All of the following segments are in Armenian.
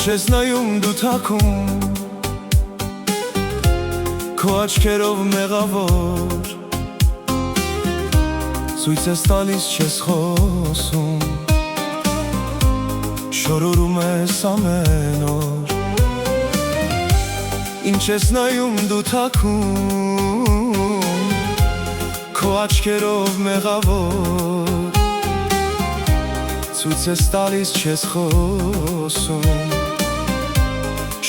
Ինչ ես նայում դու թաքուն, քո աչքերով մեղավոր, ցույց ես տալիս չես խոսում, շորորում ես ամեն օր։ Ինչ ես նայում դու թաքուն, քո աչքերով մեղավոր, ցույց ես տալիս չես խոսում,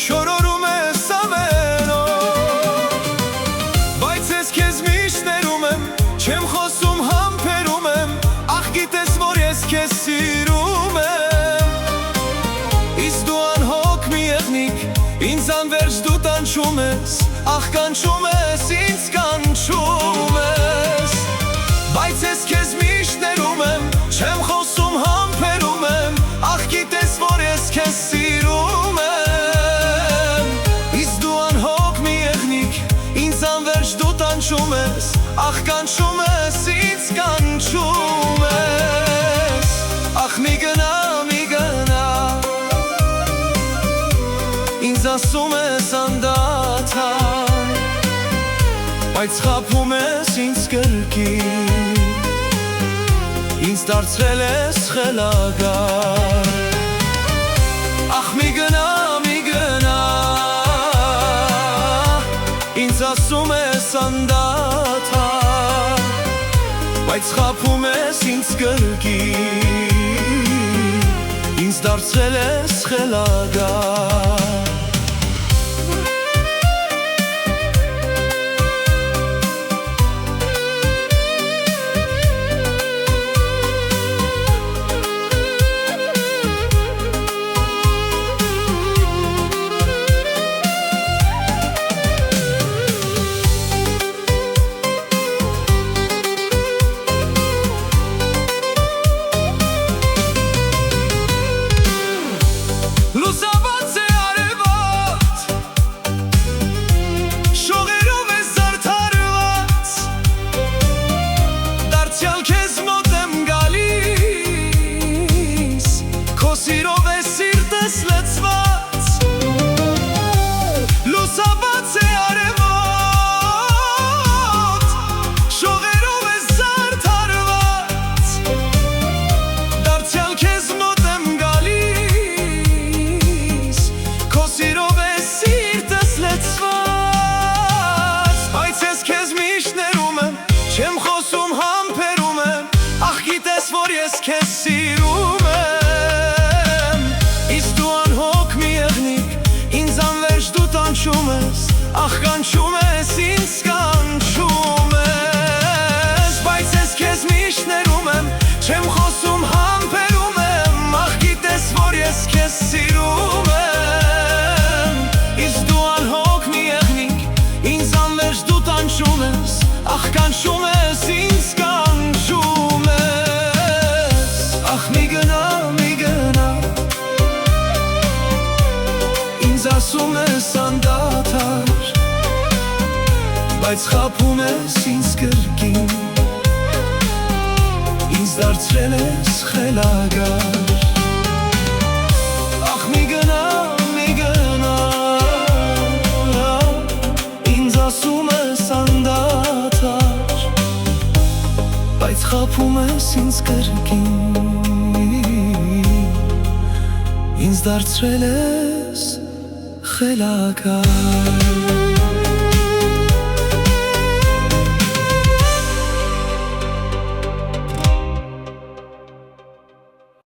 շորորում ես ամեն օր։ Բայց ես քեզ միշտ ներում եմ, չեմ խոսում համբերում եմ, ախ գիտես որ ես քեզ սիրում եմ։ Իսկ դու անհոգ մի եղնիկ, ինձ անվերջ դու տանջում ես, ախ կանչում ես, ինձ կանչում ես։ Բայց ես քեզ միշտ ներում եմ, չեմ խոսում համբերում եմ, ախ գիտես որ ես քեզ սիրում եմ։ Իսկ դու անհոգ մի եղնիկ, ինձ անվերջ դու տանջում ես, ախ կանչում ես, ինձ կանչում ես։ Ախ մի գնա, ինձ ասում ես անդադար, բայց խաբում ես ինձ կրկին, ինձ դարձրել ես խելագար։ Ախ մի գնա, ինձ ասում ես անդադար, բայց խաբում ես ինձ կրկին, ինձ դարձրել ես խելագար։ Չեմ խոսում համբերում եմ, ախ գիտես որ ես քեզ սիրում եմ։ Իսկ դու անհոգ մի եղնիկ, ինձ անվերջ դու տանջում ես, ախ կանչում ես, ինձ կանչում ես։ Բայց ես քեզ միշտ ներում եմ, չեմ խոսում համբերում եմ, ախ գիտես որ ես քեզ սիրում եմ։ Իսկ դու անհոգ մի եղնիկ, ինձ անվերջ դու տանջում ես, ախ կանչում ես, ինձ կանչում ես։ Ախ մի գնա, ինձ ասում ես անդադար, բայց խաբում ես ինձ կրկին, ինձ դարձրել ես խելագար։ Ախ մի գնա, ինձ ասում ես անդադար, բայց խաբում ես ինձ կրկին, ինձ դարձրել ես խելագար։